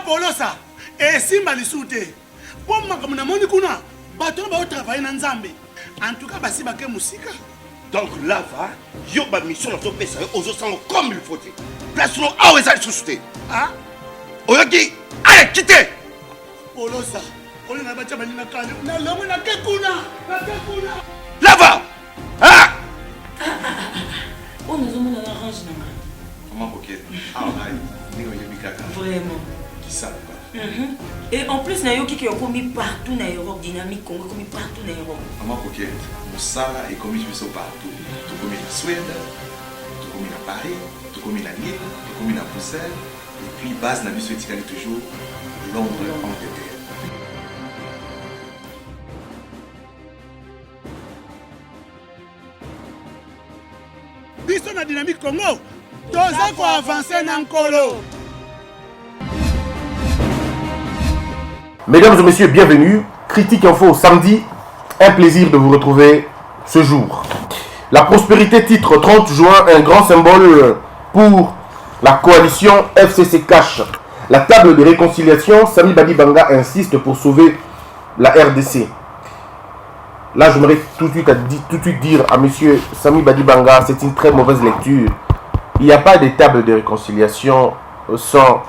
Polosa, et Simba Lissoute. Pour moi, comme on a kuna, bateau va travailler dans Zambé. En tout cas, basi baké musika. Donc là, va, yo ba mission dans ton pays, aux autres comme il faut. Place nous à où est-ce société. Ah? Oyaki, allez, quittez. Polosa, on est là-bas, on est là, Là-bas. Ah! On nous a arrangé. Comment coquette? Ah, vraiment. Qui ça? Et en plus, il y a qui ont commis partout dans l'Europe, dynamique, Congo, commis partout dans l'Europe. Comment coquette? Moussala est commis partout. Tout commis en Suède, tout commis à Paris, tout commis à Lille, tout commis à Bruxelles. Et puis, base n'a vu toujours Londres, Angleterre. Biso na dynamique Congo, toza ko avancer na nkolo. Mesdames et messieurs, bienvenue. Critique Info samedi. Un plaisir de vous retrouver ce jour. La prospérité titre 30 juin, un grand symbole pour la coalition FCC Cash. La table de réconciliation, Samy Badibanga insiste pour sauver la RDC. Là, j'aimerais tout de suite dire à monsieur Samy Badibanga, c'est une très mauvaise lecture. Il n'y a pas de table de réconciliation sans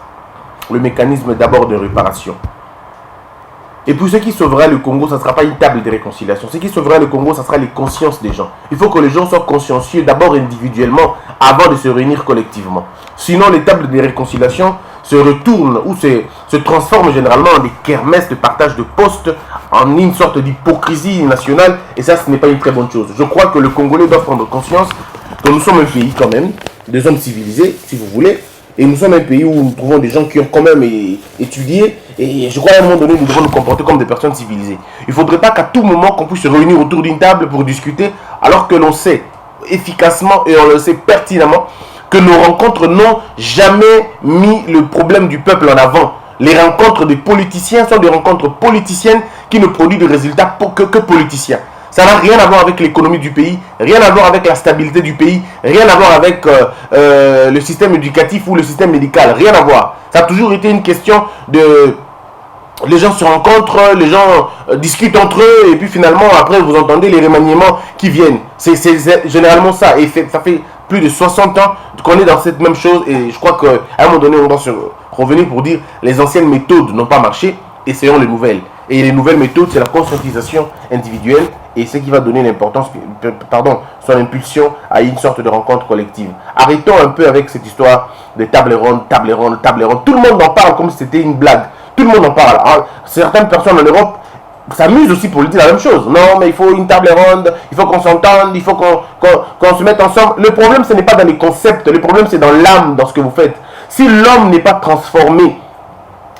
le mécanisme d'abord de réparation. Et pour ce qui sauvera le Congo, ça ne sera pas une table de réconciliation. Ce qui sauvera le Congo, ça sera les consciences des gens. Il faut que les gens soient consciencieux d'abord individuellement avant de se réunir collectivement. Sinon, les tables de réconciliation se retournent ou se transforment généralement en des kermesses de partage de postes, en une sorte d'hypocrisie nationale. Et ça, ce n'est pas une très bonne chose. Je crois que le Congolais doit prendre conscience que nous sommes un pays quand même, des hommes civilisés, si vous voulez. Et nous sommes un pays où nous trouvons des gens qui ont quand même étudié. Et je crois qu'à un moment donné, nous devons nous comporter comme des personnes civilisées. Il ne faudrait pas qu'à tout moment, qu'on puisse se réunir autour d'une table pour discuter, alors que l'on sait efficacement et on le sait pertinemment que nos rencontres n'ont jamais mis le problème du peuple en avant. Les rencontres des politiciens sont des rencontres politiciennes qui ne produisent de résultats que politiciens. Ça n'a rien à voir avec l'économie du pays, rien à voir avec la stabilité du pays, rien à voir avec le système éducatif ou le système médical, rien à voir. Ça a toujours été une question de... Les gens se rencontrent, les gens discutent entre eux et puis finalement après vous entendez les remaniements qui viennent. C'est généralement ça et ça fait plus de 60 ans qu'on est dans cette même chose et je crois qu'à un moment donné on doit se revenir pour dire les anciennes méthodes n'ont pas marché, essayons les nouvelles. Et les nouvelles méthodes c'est la conscientisation individuelle et ce qui va donner l'importance, son impulsion à une sorte de rencontre collective. Arrêtons un peu avec cette histoire de table ronde. Tout le monde en parle comme si c'était une blague. Tout le monde en parle. Alors, certaines personnes en Europe s'amusent aussi pour dire la même chose. Non, mais il faut une table ronde, il faut qu'on s'entende, il faut qu'on se mette ensemble. Le problème, ce n'est pas dans les concepts, le problème, c'est dans l'âme, dans ce que vous faites. Si l'homme n'est pas transformé,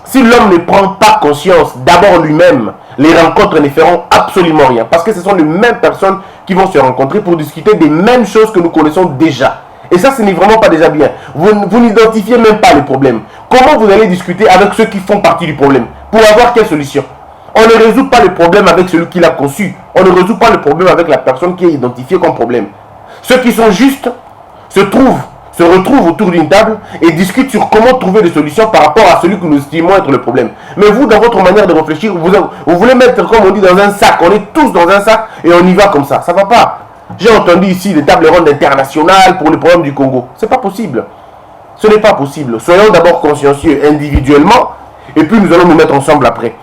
si l'homme ne prend pas conscience d'abord lui-même, les rencontres ne feront absolument rien. Parce que ce sont les mêmes personnes qui vont se rencontrer pour discuter des mêmes choses que nous connaissons déjà. Et ça, ce n'est vraiment pas déjà bien. Vous n'identifiez même pas le problème. Comment vous allez discuter avec ceux qui font partie du problème? Pour avoir quelle solution? On ne résout pas le problème avec celui qui l'a conçu. On ne résout pas le problème avec la personne qui est identifiée comme problème. Ceux qui sont justes se retrouvent autour d'une table et discutent sur comment trouver des solutions par rapport à celui que nous estimons être le problème. Mais vous, dans votre manière de réfléchir, vous voulez mettre, comme on dit, dans un sac. On est tous dans un sac et on y va comme ça. Ça ne va pas. J'ai entendu ici des tables rondes internationales pour le problème du Congo. Ce n'est pas possible. Ce n'est pas possible. Soyons d'abord consciencieux individuellement et puis nous allons nous mettre ensemble après.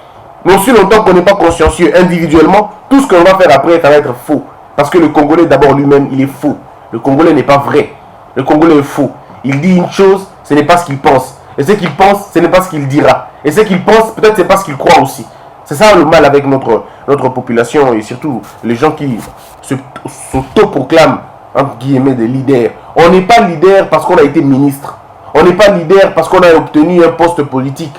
Mais aussi longtemps qu'on n'est pas consciencieux individuellement, tout ce qu'on va faire après, ça va être faux. Parce que le Congolais d'abord lui-même, il est faux. Le Congolais n'est pas vrai. Le Congolais est faux. Il dit une chose, ce n'est pas ce qu'il pense. Et ce qu'il pense, ce n'est pas ce qu'il dira. Et ce qu'il pense, peut-être ce n'est pas ce qu'il croit aussi. C'est ça le mal avec notre population et surtout les gens qui s'autoproclament, entre guillemets, des leaders. On n'est pas leader parce qu'on a été ministre. On n'est pas leader parce qu'on a obtenu un poste politique.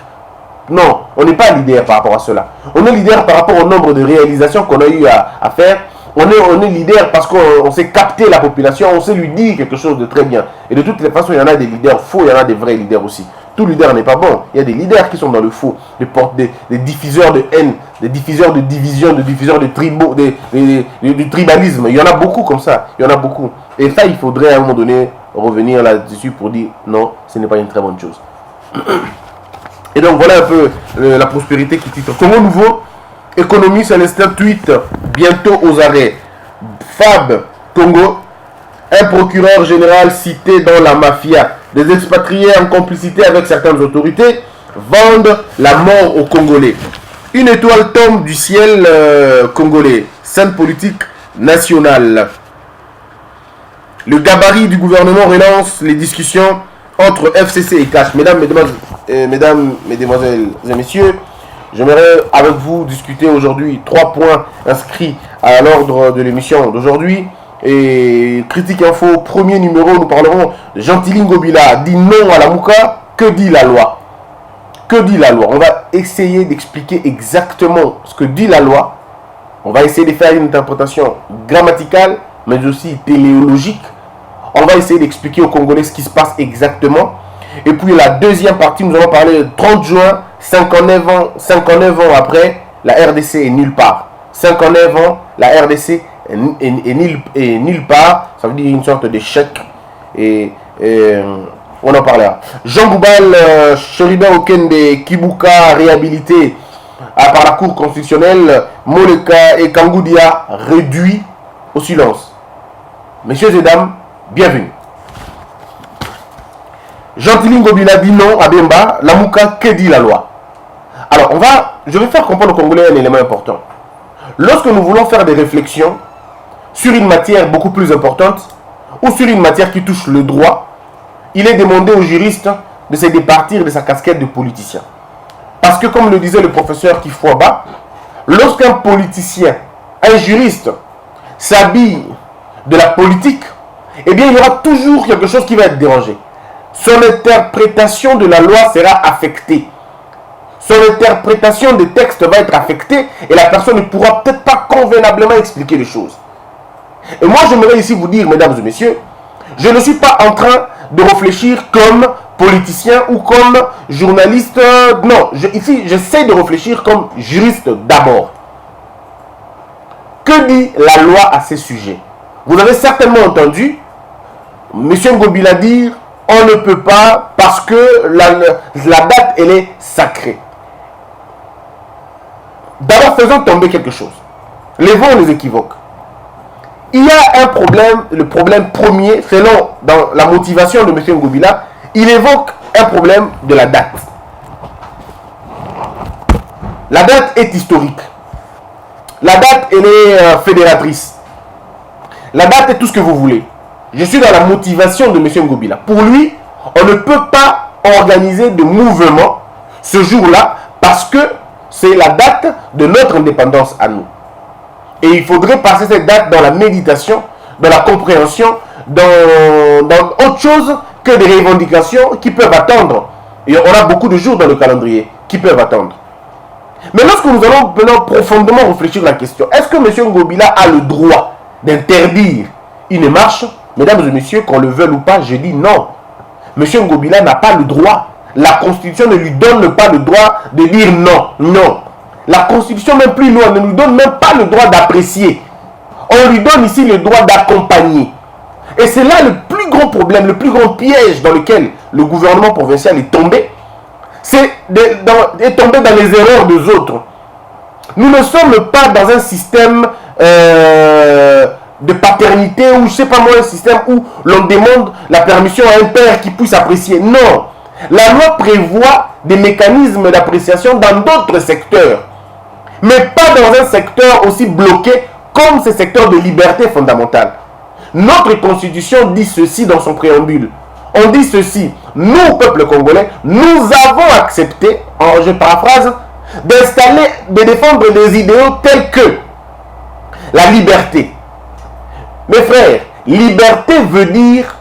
Non, on n'est pas leader par rapport à cela. On est leader par rapport au nombre de réalisations qu'on a eu à faire. On est leader parce qu'on sait capter la population, on sait lui dire quelque chose de très bien. Et de toutes les façons, il y en a des leaders faux, il y en a des vrais leaders aussi. Tout leader n'est pas bon. Il y a des leaders qui sont dans le faux, des diffuseurs de haine, des diffuseurs de division, des diffuseurs de tribaux, du tribalisme. Il y en a beaucoup comme ça. Il y en a beaucoup. Et ça, il faudrait à un moment donné revenir là-dessus pour dire non, ce n'est pas une très bonne chose. Et donc voilà un peu la prospérité qui titre. Congo Nouveau, économie Célestin tweet, bientôt aux arrêts. Fab Congo, un procureur général cité dans la mafia. Des expatriés en complicité avec certaines autorités vendent la mort aux Congolais. Une étoile tombe du ciel congolais. Scène politique nationale. Le gabarit du gouvernement relance les discussions entre FCC et CASH. Mesdames, mesdemoiselles et messieurs, j'aimerais avec vous discuter aujourd'hui 3 points inscrits à l'ordre de l'émission d'aujourd'hui. Et Critique Info, premier numéro, nous parlerons de Gentilin Ngobila, dit non à la Mouka, que dit la loi? Que dit la loi? On va essayer d'expliquer exactement ce que dit la loi. On va essayer de faire une interprétation grammaticale, mais aussi téléologique. On va essayer d'expliquer aux Congolais ce qui se passe exactement. Et puis la deuxième partie, nous allons parler de 30 juin, 59 ans après, la RDC est nulle part. 59 ans, la RDC est nulle part. Ça veut dire une sorte d'échec. Et on en parlera. Jean Goubal, Cheriba Okende, Kibuka, réhabilité par la Cour constitutionnelle. Moleka et Kangoudia, réduits au silence. Messieurs et dames, bienvenue. Gentilin Ngobila dit non à Bemba. La Mouka, que dit la loi? Alors, je vais faire comprendre aux Congolais un élément important. Lorsque nous voulons faire des réflexions sur une matière beaucoup plus importante ou sur une matière qui touche le droit, il est demandé aux juristes de se départir de sa casquette de politicien. Parce que, comme le disait le professeur Kifwaba, lorsqu'un politicien, un juriste, s'habille de la politique, eh bien, il y aura toujours quelque chose qui va être dérangé. Son interprétation de la loi sera affectée. Son interprétation des textes va être affectée et la personne ne pourra peut-être pas convenablement expliquer les choses. Et moi, j'aimerais ici vous dire, mesdames et messieurs, je ne suis pas en train de réfléchir comme politicien ou comme journaliste. Non, ici, j'essaie de réfléchir comme juriste d'abord. Que dit la loi à ces sujets? Vous avez certainement entendu M. Ngobila dire on ne peut pas parce que la date, elle est sacrée. D'abord, faisons tomber quelque chose. Levons les équivoques. Il y a un problème, le problème premier, selon dans la motivation de M. Ngobila, il évoque un problème de la date. La date est historique. La date, elle est fédératrice. La date est tout ce que vous voulez. Je suis dans la motivation de M. Ngobila. Pour lui, on ne peut pas organiser de mouvement ce jour-là parce que c'est la date de notre indépendance à nous. Et il faudrait passer cette date dans la méditation, dans la compréhension, dans autre chose que des revendications qui peuvent attendre. Et on a beaucoup de jours dans le calendrier qui peuvent attendre. Mais lorsque nous allons maintenant profondément réfléchir à la question, est-ce que M. Ngobila a le droit d'interdire une marche? Mesdames et messieurs, qu'on le veuille ou pas, je dis non. M. Ngobila n'a pas le droit. La Constitution ne lui donne pas le droit de dire non. Non. La Constitution, même plus loin, ne nous donne même pas le droit d'apprécier. On lui donne ici le droit d'accompagner. Et c'est là le plus grand problème, le plus grand piège dans lequel le gouvernement provincial est tombé. C'est de tomber dans les erreurs des autres. Nous ne sommes pas dans un système de paternité ou je ne sais pas moi, un système où l'on demande la permission à un père qui puisse apprécier. Non. La loi prévoit des mécanismes d'appréciation dans d'autres secteurs. Mais pas dans un secteur aussi bloqué comme ce secteur de liberté fondamentale. Notre constitution dit ceci dans son préambule. On dit ceci. Nous, peuple congolais, nous avons accepté, je paraphrase, de défendre des idéaux tels que la liberté. Mes frères, liberté veut dire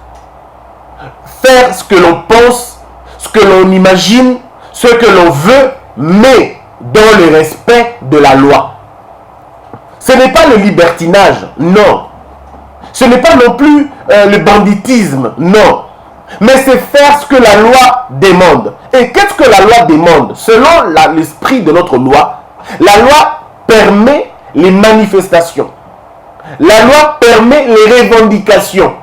faire ce que l'on pense, ce que l'on imagine, ce que l'on veut, mais dans le respect de la loi. Ce n'est pas le libertinage, non. Ce n'est pas non plus le banditisme, non. Mais c'est faire ce que la loi demande. Et qu'est-ce que la loi demande? Selon l'esprit de notre loi, la loi permet les manifestations. La loi permet les revendications.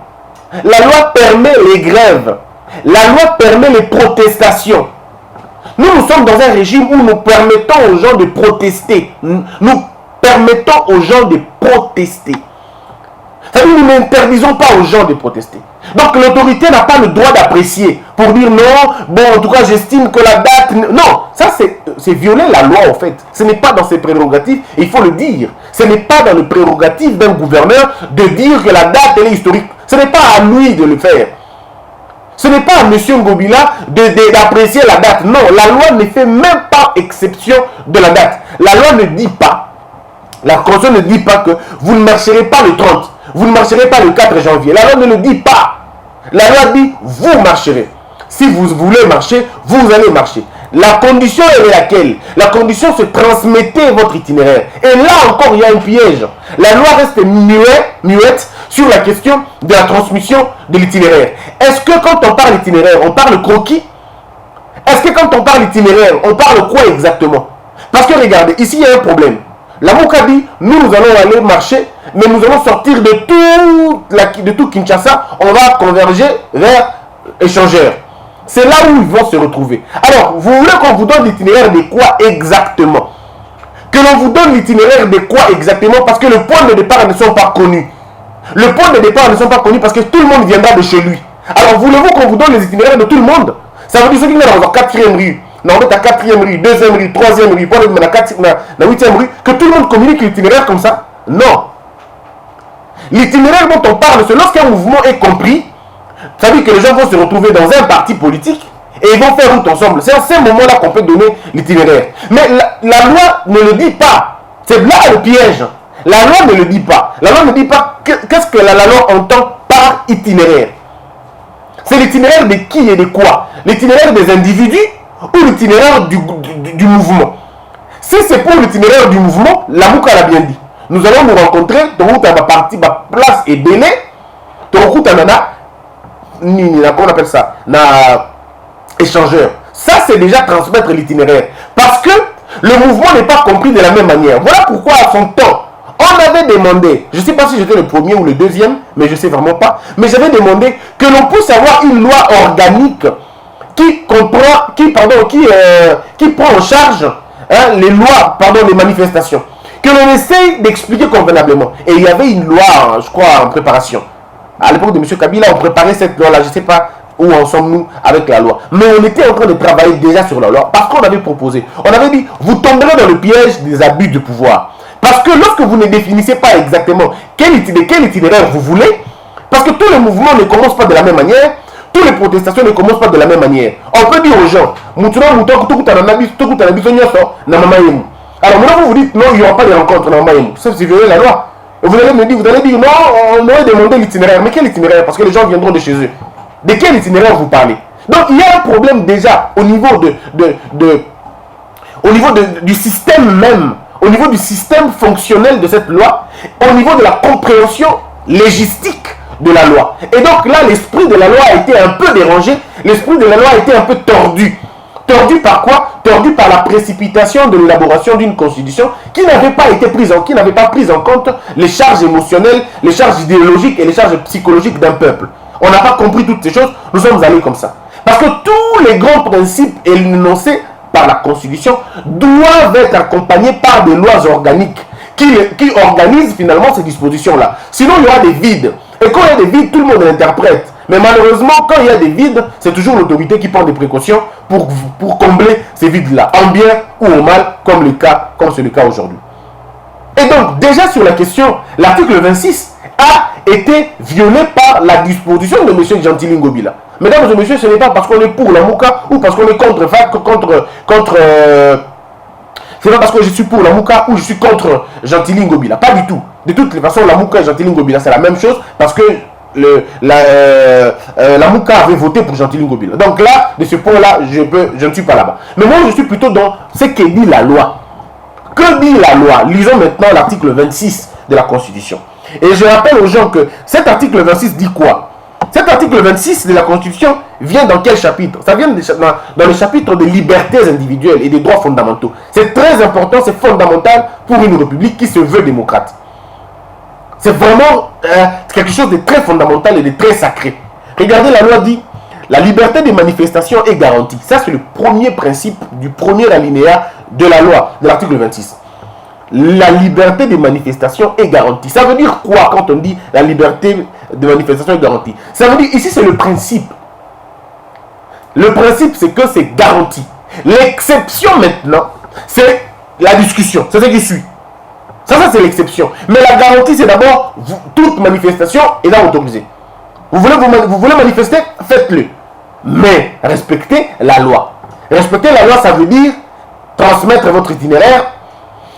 La loi permet les grèves. La loi permet les protestations. Nous sommes dans un régime où nous permettons aux gens de protester. Nous permettons aux gens de protester. C'est-à-dire, nous n'interdisons pas aux gens de protester. Donc l'autorité n'a pas le droit d'apprécier pour dire non, bon, en tout cas, j'estime que la date... Non, ça c'est violer la loi en fait. Ce n'est pas dans ses prérogatives, il faut le dire. Ce n'est pas dans le prérogative d'un gouverneur de dire que la date elle est historique. Ce n'est pas à lui de le faire. Ce n'est pas à M. Ngobila d'apprécier la date. Non, la loi ne fait même pas exception de la date. La loi ne dit pas, la Constitution ne dit pas que vous ne marcherez pas le 30. Vous ne marcherez pas le 4 janvier. La loi ne le dit pas. La loi dit, vous marcherez. Si vous voulez marcher, vous allez marcher. La condition est laquelle? La condition, c'est transmettez votre itinéraire. Et là encore, il y a un piège. La loi reste muette sur la question de la transmission de l'itinéraire. Est-ce que quand on parle itinéraire, on parle croquis? Est-ce que quand on parle itinéraire, on parle quoi exactement? Parce que regardez, ici, il y a un problème. La Mouka dit, nous allons aller marcher, mais nous allons sortir de tout Kinshasa, on va converger vers échangeurs. C'est là où ils vont se retrouver. Alors, vous voulez qu'on vous donne l'itinéraire de quoi exactement? Que l'on vous donne l'itinéraire de quoi exactement? Parce que le point de départ ne sont pas connus. Le point de départ ne sont pas connus parce que tout le monde viendra de chez lui. Alors, voulez-vous qu'on vous donne les itinéraires de tout le monde? Ça veut dire ceux qui viennent dans la 4e rue, dans la 4e rue, 2e rue, 3e rue, la 8e rue, que tout le monde communique l'itinéraire comme ça? Non. L'itinéraire dont on parle, c'est lorsqu'un mouvement est compris, ça veut dire que les gens vont se retrouver dans un parti politique et ils vont faire route ensemble. C'est à ce moment-là qu'on peut donner l'itinéraire. Mais la loi ne le dit pas. C'est là le piège. La loi ne le dit pas. La loi ne dit pas qu'est-ce que la loi entend par itinéraire. C'est l'itinéraire de qui et de quoi? L'itinéraire des individus ou l'itinéraire du mouvement? Si c'est pour l'itinéraire du mouvement, la Mouka l'a bien dit. Nous allons nous rencontrer, ma place est délai, on appelle ça, échangeur. Ça, c'est déjà transmettre l'itinéraire. Parce que le mouvement n'est pas compris de la même manière. Voilà pourquoi, à son temps, on avait demandé, je ne sais pas si j'étais le premier ou le deuxième, mais je ne sais vraiment pas, mais j'avais demandé que l'on puisse avoir une loi organique qui prend en charge les lois, les manifestations. Que l'on essaye d'expliquer convenablement. Et il y avait une loi, je crois, en préparation. À l'époque de M. Kabila, on préparait cette loi-là. Je ne sais pas où en sommes-nous avec la loi. Mais on était en train de travailler déjà sur la loi. Parce qu'on avait proposé. On avait dit, vous tomberez dans le piège des abus de pouvoir. Parce que lorsque vous ne définissez pas exactement quel itinéraire vous voulez, parce que tous les mouvements ne commencent pas de la même manière, toutes les protestations ne commencent pas de la même manière. On peut dire aux gens, alors maintenant vous dites non, il n'y aura pas de rencontre normalement. Sauf si vous violer la loi. Et vous allez dire non, on aurait demandé l'itinéraire. Mais quel itinéraire? Parce que les gens viendront de chez eux. De quel itinéraire vous parlez? Donc il y a un problème déjà au niveau du système même, au niveau du système fonctionnel de cette loi, au niveau de la compréhension légistique de la loi. Et donc là, l'esprit de la loi a été un peu dérangé, l'esprit de la loi a été un peu tordu. Tordu par quoi? Tordu par la précipitation de l'élaboration d'une constitution qui n'avait pas pris en compte les charges émotionnelles, les charges idéologiques et les charges psychologiques d'un peuple. On n'a pas compris toutes ces choses, nous sommes allés comme ça. Parce que tous les grands principes énoncés par la constitution doivent être accompagnés par des lois organiques qui organisent finalement ces dispositions-là. Sinon, il y aura des vides. Et quand il y a des vides, tout le monde l'interprète. Mais malheureusement, quand il y a des vides, c'est toujours l'autorité qui prend des précautions pour combler ces vides-là, en bien ou en mal, comme c'est le cas aujourd'hui. Et donc, déjà sur la question, l'article 26 a été violé par la disposition de M. Gentilin Ngobila. Mesdames et messieurs, ce n'est pas parce qu'on est pour la Mouka ou parce qu'on est contre c'est pas parce que je suis pour la Mouka ou je suis contre Gentilin Ngobila. Pas du tout. De toutes les façons, la Mouka et Gentilin Ngobila, c'est la même chose parce que la Mouka avait voté pour Gentilin Ngobila. Donc là, de ce point-là, je ne suis pas là-bas. Mais moi, je suis plutôt dans ce que dit la loi. Que dit la loi? Lisons maintenant l'article 26 de la Constitution. Et je rappelle aux gens que cet article 26 dit quoi? Cet article 26 de la Constitution vient dans quel chapitre? Ça vient dans le chapitre des libertés individuelles et des droits fondamentaux. C'est très important, c'est fondamental pour une république qui se veut démocrate. C'est vraiment quelque chose de très fondamental et de très sacré. Regardez, la loi dit, la liberté de manifestation est garantie. Ça, c'est le premier principe du premier alinéa de la loi, de l'article 26. La liberté de manifestation est garantie. Ça veut dire quoi quand on dit la liberté de manifestation est garantie? Ça veut dire, ici, c'est le principe. Le principe, c'est que c'est garanti. L'exception maintenant, c'est la discussion. C'est ce qui suit. Ça c'est l'exception. Mais la garantie, c'est d'abord, toute manifestation est là autorisée. Vous voulez manifester, faites-le. Mais respectez la loi. Respecter la loi, ça veut dire transmettre votre itinéraire,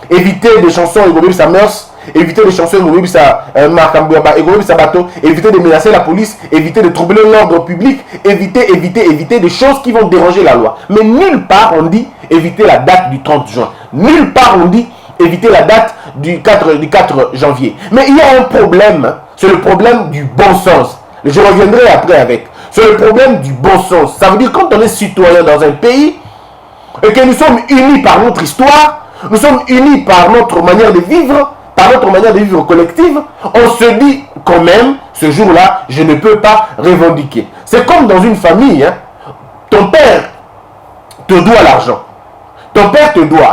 éviter des chansons égoïstes sa mœurs, éviter des chansons égoïstes sa bateau, éviter de menacer la police, éviter de troubler l'ordre public, éviter des choses qui vont déranger la loi. Mais nulle part on dit éviter la date du 30 juin. Nulle part on dit éviter la date du 4 janvier. Mais il y a un problème, c'est le problème du bon sens. Je reviendrai après avec. C'est le problème du bon sens. Ça veut dire quand on est citoyen dans un pays et que nous sommes unis par notre histoire, nous sommes unis par notre manière de vivre, par notre manière de vivre collective, on se dit quand même, ce jour-là, je ne peux pas revendiquer. C'est comme dans une famille, hein. Ton père te doit l'argent. Ton père te doit,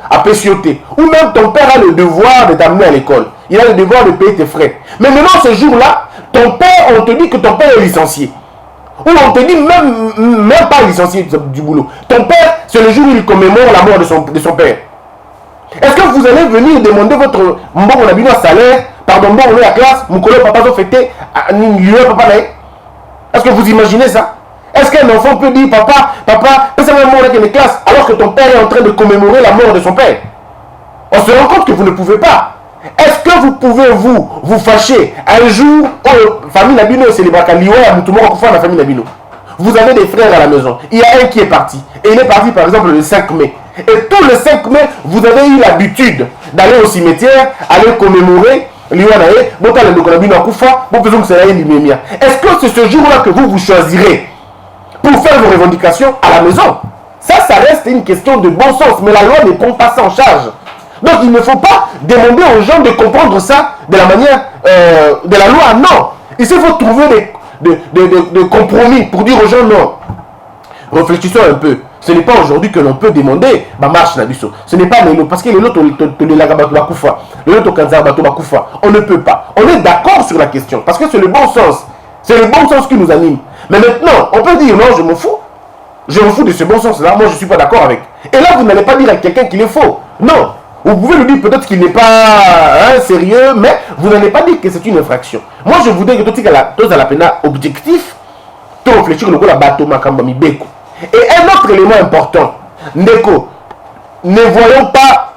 à pécioter. Ou même ton père a le devoir de t'amener à l'école. Il a le devoir de payer tes frais. Mais maintenant, ce jour-là, ton père, on te dit que ton père est licencié. Ou on te dit même pas licencié du boulot. Ton père, c'est le jour où il commémore la mort de son père. Est-ce que vous allez venir demander votre salaire, pardon, la classe, mon collègue papa va fêter, papa. Est-ce que vous imaginez ça? Est-ce qu'un enfant peut dire, papa, c'est la mort de classe, alors que ton père est en train de commémorer la mort de son père? On se rend compte que vous ne pouvez pas. Est-ce que vous pouvez vous fâcher un jour où famille Nabino c'est les Bakaliwa à Moutoumou Koufou la famille Nabino? Vous avez des frères à la maison. Il y a un qui est parti. Et il est parti par exemple le 5 mai. Et tout le 5 mai, vous avez eu l'habitude d'aller au cimetière, aller commémorer l'Iwanae, est-ce que c'est ce jour-là que vous choisirez pour faire vos revendications à la maison? Ça reste une question de bon sens, mais la loi ne prend pas ça en charge. Donc il ne faut pas demander aux gens de comprendre ça de la manière de la loi. Non. Ici, il faut trouver des compromis pour dire aux gens non. Réfléchissons un peu. Ce n'est pas aujourd'hui que l'on peut demander marche Nabiso. Ce n'est pas l'élo. Parce que l'élo, on ne peut pas. On est d'accord sur la question. Parce que c'est le bon sens. C'est le bon sens qui nous anime. Mais maintenant, on peut dire non, je m'en fous. Je m'en fous de ce bon sens-là. Moi, je ne suis pas d'accord avec. Et là, vous n'allez pas dire à quelqu'un qu'il est faux. Non. Vous pouvez lui dire peut-être qu'il n'est pas sérieux, mais vous n'allez pas dire que c'est une infraction. Moi, je voudrais que tout à la peine objectif, tout réfléchir le la bateau makambami beko. Et un autre élément important, Ndeko, ne voyons pas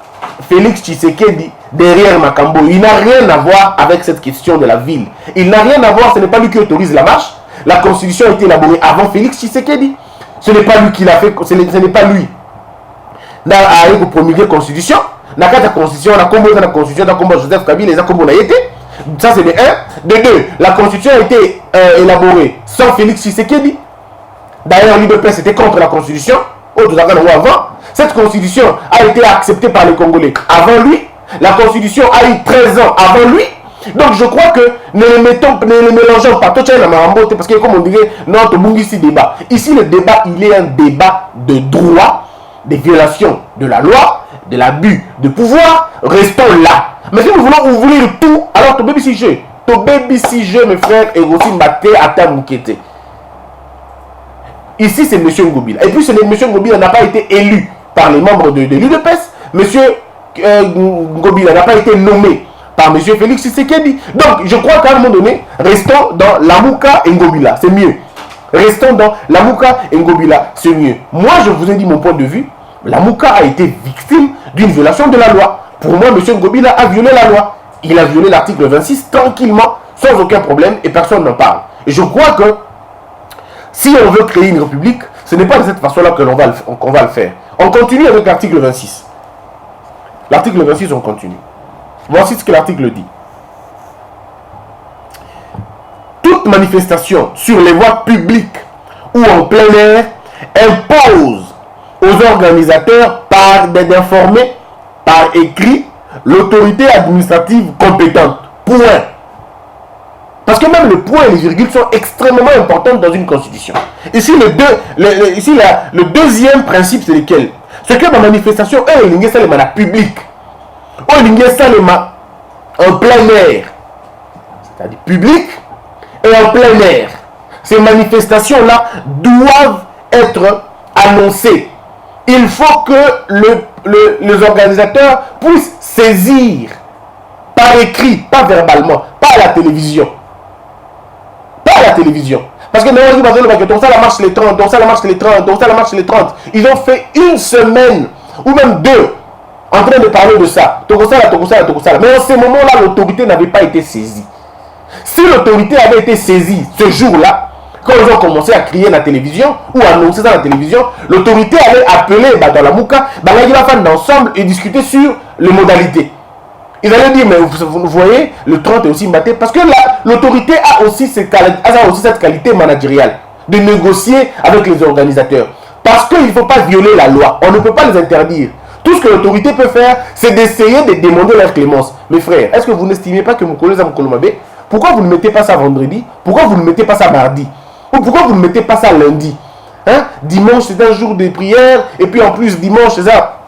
Félix Tshisekedi derrière Makambo. Il n'a rien à voir avec cette question de la ville. Il n'a rien à voir, ce n'est pas lui qui autorise la marche. La constitution a été élaborée avant Félix Tshisekedi. Ce n'est pas lui qui l'a fait, ce n'est pas lui. Dans la promulguer constitution, dans la constitution, la constitution de Joseph Kabila, les accombos n'a été. Ça c'est de 1. De 2, la constitution a été élaborée sans Félix Tshisekedi. D'ailleurs, l'UDPS était contre la constitution. Avant. Cette constitution a été acceptée par les Congolais avant lui. La constitution a eu 13 ans avant lui. Donc je crois que ne les mélangeons pas. Parce que comme on dirait, notre ici débat. Ici le débat, il est un débat de droit, des violations de la loi, de l'abus de pouvoir. Restons là. Mais si nous voulons ouvrir tout, alors ton baby si je, mes frères, et aussi Mbaté à ta moukete. Ici, c'est M. Ngobila. Et puis, M. Ngobila n'a pas été élu par les membres de l'UDPS. M. Ngobila n'a pas été nommé par M. Félix Tshisekedi. Donc, je crois qu'à un moment donné, restons dans Lamouka et Ngobila. C'est mieux. Restons dans Lamouka et Ngobila. C'est mieux. Moi, je vous ai dit mon point de vue. Lamouka a été victime d'une violation de la loi. Pour moi, M. Ngobila a violé la loi. Il a violé l'article 26 tranquillement, sans aucun problème, et personne n'en parle. Et je crois que si on veut créer une république, ce n'est pas de cette façon-là qu'on va le faire. On continue avec l'article 26. L'article 26, on continue. Voici ce que l'article dit. Toute manifestation sur les voies publiques ou en plein air impose aux organisateurs d'informer par écrit l'autorité administrative compétente. Point. Parce que même le point et les virgules sont extrêmement importantes dans une constitution. Ici, le deuxième principe, c'est lequel? C'est que ma manifestation est une public. Ou une en plein air. C'est-à-dire public et en plein air. Ces manifestations-là doivent être annoncées. Il faut que les organisateurs puissent saisir par écrit, pas verbalement, pas à la télévision. Pas à la télévision. Parce que nous on dit que ça la marche les 30, donc ça la marche les 30, donc ça la marche les 30. Ils ont fait une semaine ou même deux en train de parler de ça. Mais en ce moment-là, l'autorité n'avait pas été saisie. Si l'autorité avait été saisie ce jour-là, quand ils ont commencé à crier à la télévision ou à annoncer ça à la télévision, l'autorité allait appeler dans la Mouka, il va faire ensemble et discuter sur les modalités. Ils allaient dire, mais vous voyez, le 30 est aussi maté, parce que l'autorité a aussi cette qualité managériale de négocier avec les organisateurs. Parce qu'il ne faut pas violer la loi, on ne peut pas les interdire. Tout ce que l'autorité peut faire, c'est d'essayer de demander leur clémence. Mes frères, est-ce que vous n'estimez pas que Moukolé Zamkolomabé, pourquoi vous ne mettez pas ça vendredi? Pourquoi vous ne mettez pas ça mardi? Ou pourquoi vous ne mettez pas ça lundi? Dimanche, c'est un jour de prière, et puis en plus, dimanche, c'est ça.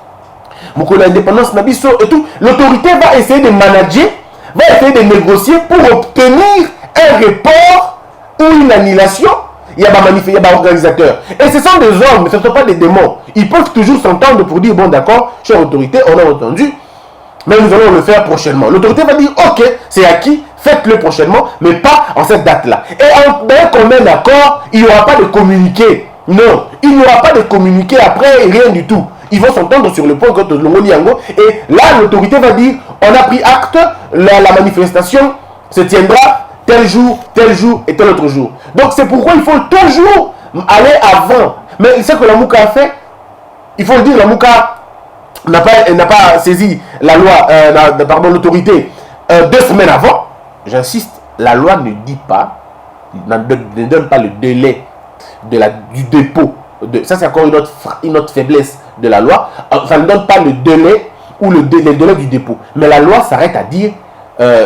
Moukolé Indépendance, Nabiso et tout. L'autorité va essayer de manager, va essayer de négocier pour obtenir un report ou une annulation. Il y a des organisateurs. Et ce sont des hommes, mais ce ne sont pas des démons. Ils peuvent toujours s'entendre pour dire, bon d'accord, chère autorité, on a entendu, mais nous allons le faire prochainement. L'autorité va dire, ok, c'est acquis, faites-le prochainement, mais pas en cette date-là. Et dès qu'on met d'accord, il n'y aura pas de communiqué. Non, il n'y aura pas de communiqué après, rien du tout. Ils vont s'entendre sur le point de Longo-Liango. Et là, l'autorité va dire, on a pris acte, la manifestation se tiendra tel jour et tel autre jour. Donc c'est pourquoi il faut toujours aller avant. Mais ce que la Mouka a fait, il faut le dire, la Mouka n'a pas saisi la loi, l'autorité 2 semaines avant. J'insiste, la loi ne dit pas, ne donne pas le délai du dépôt. Ça c'est encore une autre faiblesse de la loi. Ça ne donne pas le délai ou le délai du dépôt. Mais la loi s'arrête à dire,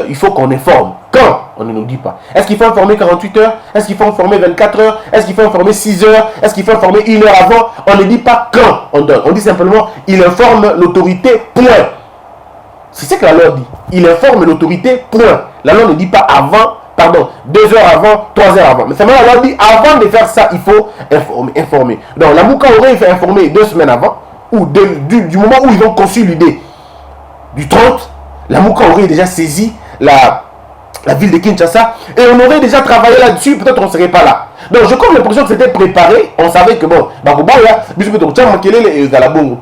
il faut qu'on informe. Quand? On ne nous dit pas. Est-ce qu'il faut informer 48 heures? Est-ce qu'il faut informer 24 heures? Est-ce qu'il faut informer 6 heures? Est-ce qu'il faut informer 1 heure avant? On ne dit pas quand on donne. On dit simplement, il informe l'autorité, point. C'est ce que la loi dit. Il informe l'autorité, point. La loi ne dit pas avant, 2 heures avant, 3 heures avant. Mais seulement la loi dit, avant de faire ça, il faut informer. Donc la Mouka aurait fait informer 2 semaines avant, ou du moment où ils ont conçu l'idée du 30, la Mouka aurait déjà saisi la ville de Kinshasa, et on aurait déjà travaillé là-dessus, peut-être on ne serait pas là. Donc je crois l'impression que c'était préparé, on savait que bon,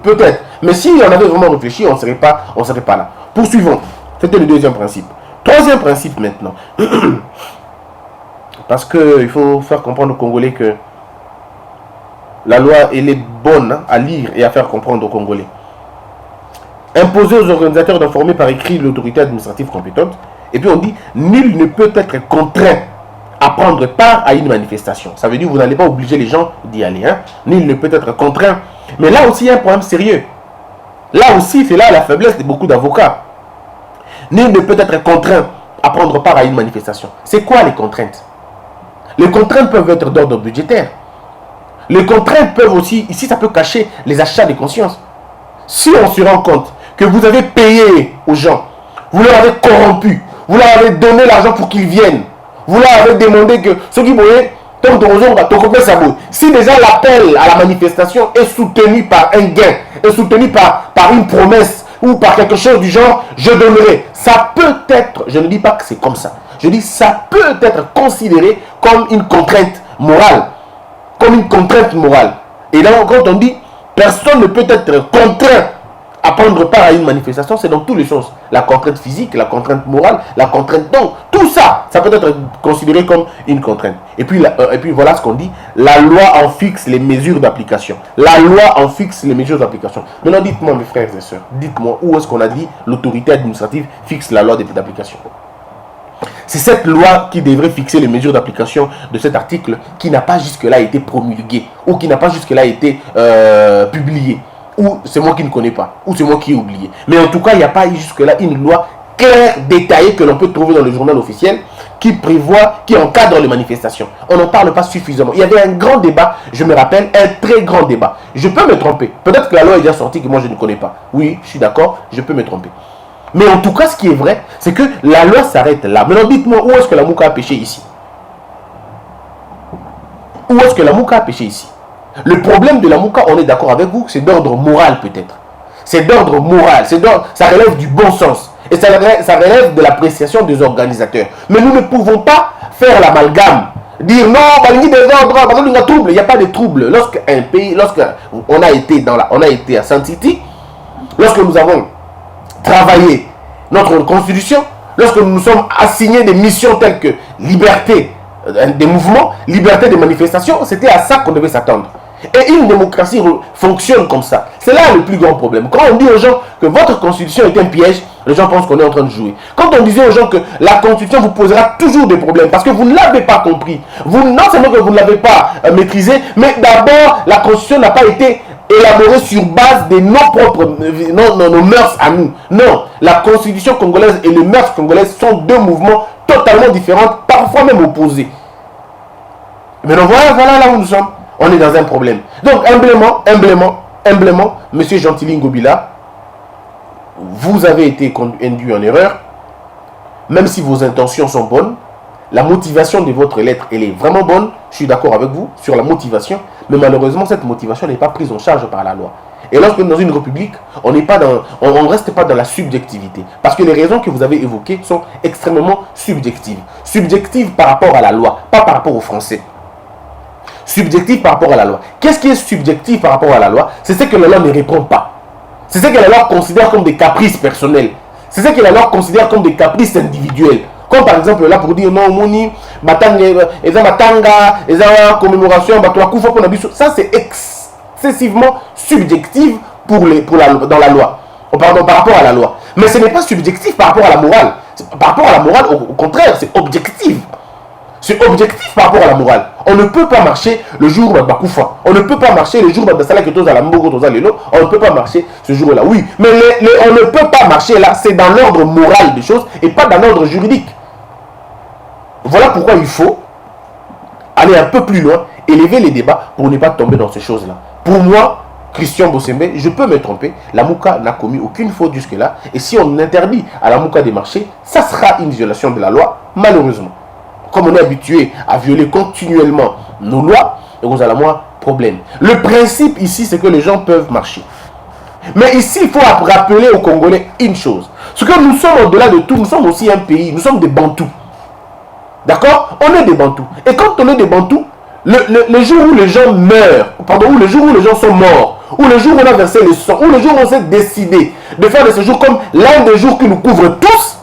peut-être, mais si on avait vraiment réfléchi, on ne serait pas là. Poursuivons, c'était le deuxième principe. Troisième principe maintenant, parce qu'il faut faire comprendre aux Congolais que la loi, elle est bonne à lire et à faire comprendre aux Congolais. Imposer aux organisateurs d'informer par écrit l'autorité administrative compétente. Et puis on dit, nul ne peut être contraint à prendre part à une manifestation. Ça veut dire que vous n'allez pas obliger les gens d'y aller. Nul ne peut être contraint. Mais là aussi, il y a un problème sérieux. Là aussi, c'est là la faiblesse de beaucoup d'avocats. Nul ne peut être contraint à prendre part à une manifestation. C'est quoi les contraintes? Les contraintes peuvent être d'ordre budgétaire. Les contraintes peuvent aussi, ici ça peut cacher les achats de conscience. Si on se rend compte que vous avez payé aux gens, vous leur avez corrompu, vous leur avez donné l'argent pour qu'ils viennent, vous leur avez demandé que ceux qui voyaient, si déjà l'appel à la manifestation est soutenu par un gain, est soutenu par une promesse ou par quelque chose du genre, je donnerai. Ça peut être, je ne dis pas que c'est comme ça, je dis ça peut être considéré comme une contrainte morale. Comme une contrainte morale. Et là, quand on dit personne ne peut être contraint à prendre part à une manifestation, c'est dans tous les sens. La contrainte physique, la contrainte morale, la contrainte donc tout ça, ça peut être considéré comme une contrainte. Et puis voilà ce qu'on dit, la loi en fixe les mesures d'application. La loi en fixe les mesures d'application. Maintenant, dites-moi mes frères et sœurs, dites-moi où est-ce qu'on a dit l'autorité administrative fixe la loi d'application. C'est cette loi qui devrait fixer les mesures d'application de cet article qui n'a pas jusque-là été promulgué ou qui n'a pas jusque-là été publié. Ou c'est moi qui ne connais pas, ou c'est moi qui ai oublié. Mais en tout cas, il n'y a pas jusque-là une loi clair, détaillé que l'on peut trouver dans le journal officiel qui prévoit, qui encadre les manifestations. On n'en parle pas suffisamment. Il y avait un grand débat, je me rappelle, un très grand débat. Je peux me tromper. Peut-être que la loi est déjà sortie que moi je ne connais pas. Oui, je suis d'accord, je peux me tromper. Mais en tout cas, ce qui est vrai, c'est que la loi s'arrête là. Maintenant, dites-moi, où est-ce que la Mouka a péché ici? Où est-ce que la Mouka a péché ici? Le problème de la Mouka, on est d'accord avec vous, c'est d'ordre moral peut-être. C'est d'ordre moral, ça relève du bon sens. Et ça relève de l'appréciation des organisateurs. Mais nous ne pouvons pas faire l'amalgame. Dire non, il y a trouble. Il n'y a pas de trouble. Lorsqu'un pays, lorsqu'on a été à Sun City, lorsque nous avons travaillé notre constitution, lorsque nous nous sommes assignés des missions telles que liberté des mouvements, liberté des manifestations, c'était à ça qu'on devait s'attendre. Et une démocratie fonctionne comme ça. C'est là le plus grand problème. Quand on dit aux gens que votre constitution est un piège, les gens pensent qu'on est en train de jouer. Quand on disait aux gens que la constitution vous posera toujours des problèmes parce que vous ne l'avez pas compris, non seulement que vous ne l'avez pas maîtrisé, mais d'abord la constitution n'a pas été élaborée sur base de nos mœurs à nous. Non, la constitution congolaise et les mœurs congolaises sont deux mouvements totalement différents, parfois même opposés. Mais donc voilà là où nous sommes. On est dans un problème. Donc, humblement, Monsieur Gentilly Ngobila, vous avez été induit en erreur. Même si vos intentions sont bonnes, la motivation de votre lettre, elle est vraiment bonne. Je suis d'accord avec vous sur la motivation. Mais malheureusement, cette motivation n'est pas prise en charge par la loi. Et lorsque dans une république, on ne reste pas dans la subjectivité. Parce que les raisons que vous avez évoquées sont extrêmement subjectives. Subjectives par rapport à la loi, pas par rapport aux Français. Subjectif par rapport à la loi. Qu'est-ce qui est subjectif par rapport à la loi? C'est ce que la loi ne répond pas. C'est ce que la loi considère comme des caprices personnels. C'est ce que la loi considère comme des caprices individuels. Comme par exemple là pour dire non, moni, batanga, commémoration, ça c'est excessivement subjectif dans la loi. Pardon, par rapport à la loi. Mais ce n'est pas subjectif par rapport à la morale. Par rapport à la morale, au contraire, c'est objectif. C'est objectif par rapport à la morale. On ne peut pas marcher le jour où Bakoufa. On ne peut pas marcher le jour où on ne peut pas marcher ce jour-là. Oui, mais on ne peut pas marcher là. C'est dans l'ordre moral des choses et pas dans l'ordre juridique. Voilà pourquoi il faut aller un peu plus loin, élever les débats pour ne pas tomber dans ces choses-là. Pour moi, Christian Bossembe, je peux me tromper. La Mouka n'a commis aucune faute jusque-là. Et si on interdit à la Mouka de marcher, ça sera une violation de la loi, malheureusement. Comme on est habitué à violer continuellement nos lois, nous allons avoir problème. Le principe ici, c'est que les gens peuvent marcher. Mais ici, il faut rappeler aux Congolais une chose. C'est que nous sommes au-delà de tout, nous sommes aussi un pays, nous sommes des Bantous. D'accord? On est des Bantous. Et quand on est des Bantous, le jour où les gens meurent, le jour où les gens sont morts, ou le jour où on a versé le sang, ou le jour où on s'est décidé de faire de ce jour comme l'un des jours qui nous couvre tous,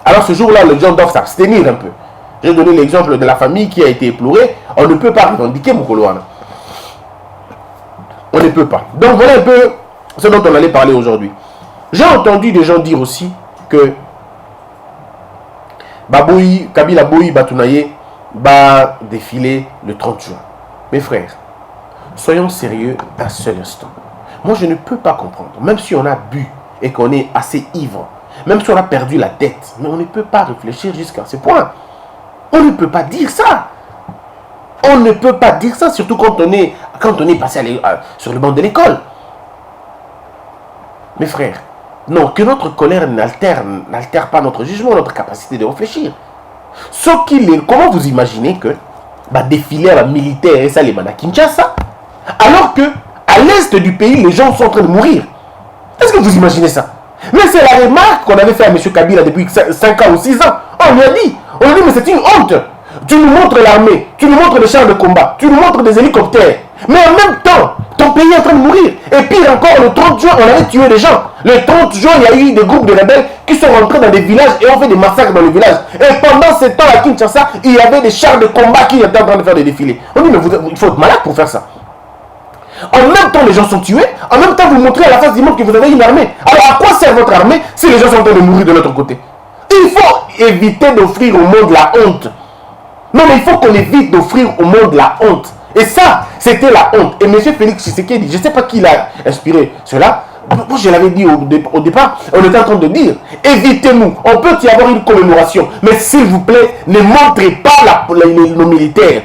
alors ce jour-là, les gens doivent s'abstenir un peu. J'ai donné l'exemple de la famille qui a été éplorée. On ne peut pas revendiquer Mokoloana. On ne peut pas. Donc voilà un peu ce dont on allait parler aujourd'hui. J'ai entendu des gens dire aussi que Kabila Boyi Batounaye va défiler le 30 juin. Mes frères, soyons sérieux un seul instant. Moi, je ne peux pas comprendre. Même si on a bu et qu'on est assez ivre, même si on a perdu la tête, mais on ne peut pas réfléchir jusqu'à ce point. On ne peut pas dire ça. On ne peut pas dire ça, surtout quand on est passé sur le banc de l'école. Mes frères, non, que notre colère n'altère pas notre jugement, notre capacité de réfléchir. Comment vous imaginez que défiler à la militaire et ça les à Kinshasa, alors que à l'est du pays, les gens sont en train de mourir? Est-ce que vous imaginez ça? Mais c'est la remarque qu'on avait fait à M. Kabila depuis 5 ans ou 6 ans. On lui a dit, mais c'est une honte. Tu nous montres l'armée, tu nous montres les chars de combat, tu nous montres des hélicoptères. Mais en même temps, ton pays est en train de mourir. Et pire encore, le 30 juin, on avait tué des gens. Le 30 juin, il y a eu des groupes de rebelles qui sont rentrés dans des villages et ont fait des massacres dans les villages. Et pendant ce temps à Kinshasa, il y avait des chars de combat qui étaient en train de faire des défilés. On dit, mais il faut être malade pour faire ça. En même temps, les gens sont tués. En même temps, vous montrez à la face du monde que vous avez une armée. Alors, à quoi sert votre armée si les gens sont en train de mourir de l'autre côté? Il faut éviter d'offrir au monde la honte. Non, mais il faut qu'on évite d'offrir au monde la honte. Et ça, c'était la honte. Et M. Félix Tshisekedi, je ne sais pas qui l'a inspiré cela, moi je l'avais dit au départ, on était en train de dire, évitez-nous, on peut y avoir une commémoration, mais s'il vous plaît, ne montrez pas nos militaires.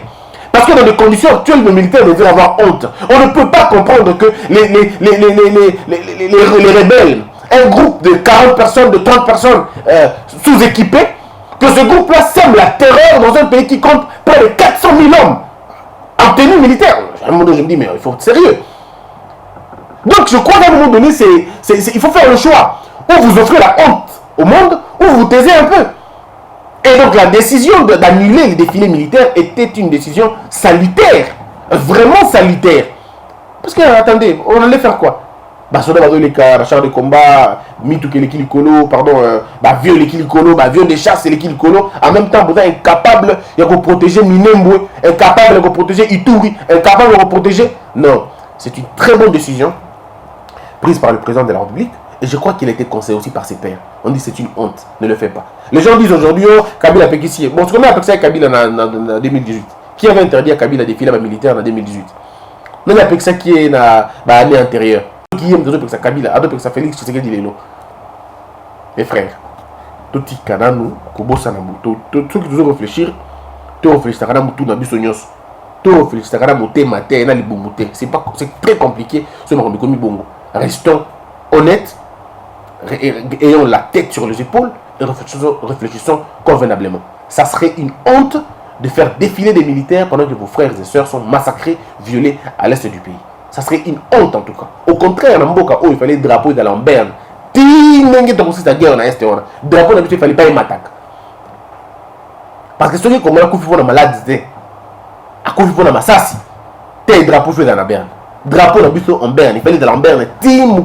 Parce que dans les conditions actuelles, nos militaires devraient avoir honte. On ne peut pas comprendre que les rebelles, un groupe de 40 personnes, de 30 personnes sous-équipés, que ce groupe-là sème la terreur dans un pays qui compte près de 400 000 hommes en tenue militaire. À un moment donné, je me dis, mais il faut être sérieux. Donc je crois qu'à un moment donné, il faut faire le choix. Ou vous offrez la honte au monde, ou vous taisez un peu. Et donc la décision d'annuler les défilés militaires était une décision salutaire. Vraiment salutaire. Parce que, attendez, on allait faire quoi? Char de combat, vieux les kilikolo, vieux des chasses les kilikolo. En même temps, vous êtes incapable de protéger Minembwe, incapable de protéger Ituri, incapable de protéger. Non, c'est une très bonne décision prise par le président de la République. Et je crois qu'il a été conseillé aussi par ses pairs. On dit c'est une honte, ne le fais pas. Les gens disent aujourd'hui, oh, Kabila a ici. Bon, ce qu'on a appelé ça Kabila en 2018. Qui avait interdit à Kabila de défiler militaire en 2018? On a appelé ça qui est l'année antérieure. Qui aime de ça Kabila, à d'autres ça Félix Tshisekedi Lelo. Mes frères, tout petit cananu, Kobo Sanamou, ceux qui doivent réfléchir, tu réfléchis à Kanamu tout dans Bissonios. Tu réfléchis à Kanamu Maté, Nali Bumuté. C'est très compliqué ce Maromi Komi Bongo. Restons honnêtes. Ayons la tête sur les épaules et réfléchissons convenablement. Ça serait une honte de faire défiler des militaires pendant que vos frères et sœurs sont massacrés, violés à l'est du pays. Ça serait une honte en tout cas. Au contraire, dans Mboka, il fallait le drapeau d'aller en berne. La guerre en est. Drapeau, il ne fallait pas y m'attaquer. Parce que ceux qui ont fait malade, ils ont fait massassi. Tes drapeaux fait dans la berne. Drapeau en berne, il fallait dans la berne. Tim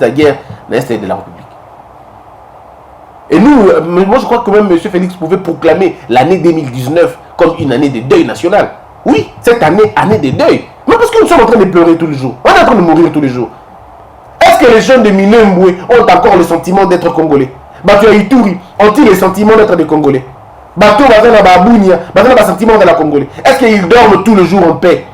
la guerre dans l'est de la République. Et nous, moi je crois que même M. Félix pouvait proclamer l'année 2019 comme une année de deuil national. Oui, cette année, année de deuil. Mais parce que nous sommes en train de pleurer tous les jours. On est en train de mourir tous les jours. Est-ce que les jeunes de Minembwe ont encore le sentiment d'être congolais? Batu à Ituri ont-ils le sentiment d'être des Congolais? Batu à Babounia, Batu a le sentiment d'être Congolais. Est-ce qu'ils dorment tous les jours en paix?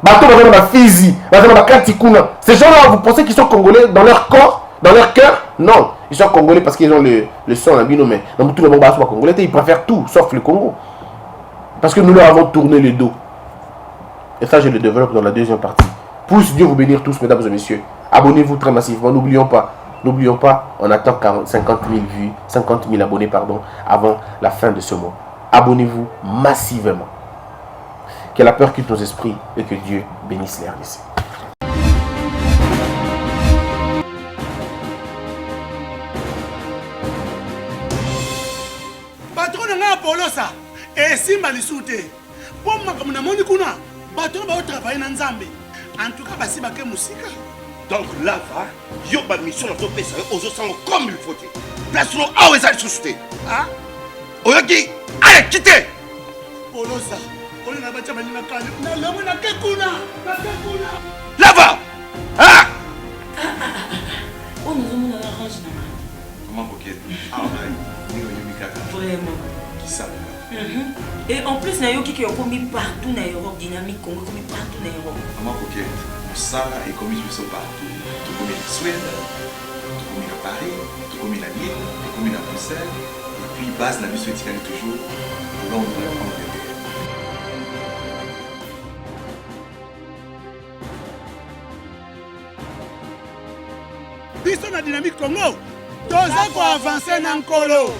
Batu à Fizi, Batu à Katikuna. Ces gens-là, vous pensez qu'ils sont Congolais dans leur corps, dans leur cœur? Non. Ils sont Congolais parce qu'ils ont le sang en abino, mais dans tout le monde sont Congolais. Ils préfèrent tout, sauf le Congo. Parce que nous leur avons tourné le dos. Et ça, je le développe dans la deuxième partie. Puisse Dieu vous bénir tous, mesdames et messieurs. Abonnez-vous très massivement. N'oublions pas, on attend 50 000 vues, 50 000 abonnés, pardon, avant la fin de ce mois. Abonnez-vous massivement. Que la peur quitte nos esprits et que Dieu bénisse les RDC. Patron n'a pas ça. Et si Malisouté, pour moi, comme on a moni kuna, patron va travailler dans Nzambe. En tout cas, basi baké musika. Donc là, yo ba mission na to pesa aux sango comme il faut. Place no a weza susute. Ah? Oyoki, allez quitter. Polosa, on a bacha malina kali. Na lemo na kekuna. Là-bas. Ah! Oh, nous avons la range na. Comment coquette? Ah ouais, ni le mikaka. Vraiment. Qui ça? Et en plus, na yo qui ont commis partout na Europe, dynamique Congo commis partout na Europe. Comment coquette? Ça est commis partout. Tout comme en Suède, tout comme à Paris, tout comme à Lille, tout comme à Bruxelles. Et puis base la mission éthique toujours Londres, Angleterre. Biso na dynamique Congo, toza ko avancer na nkolo.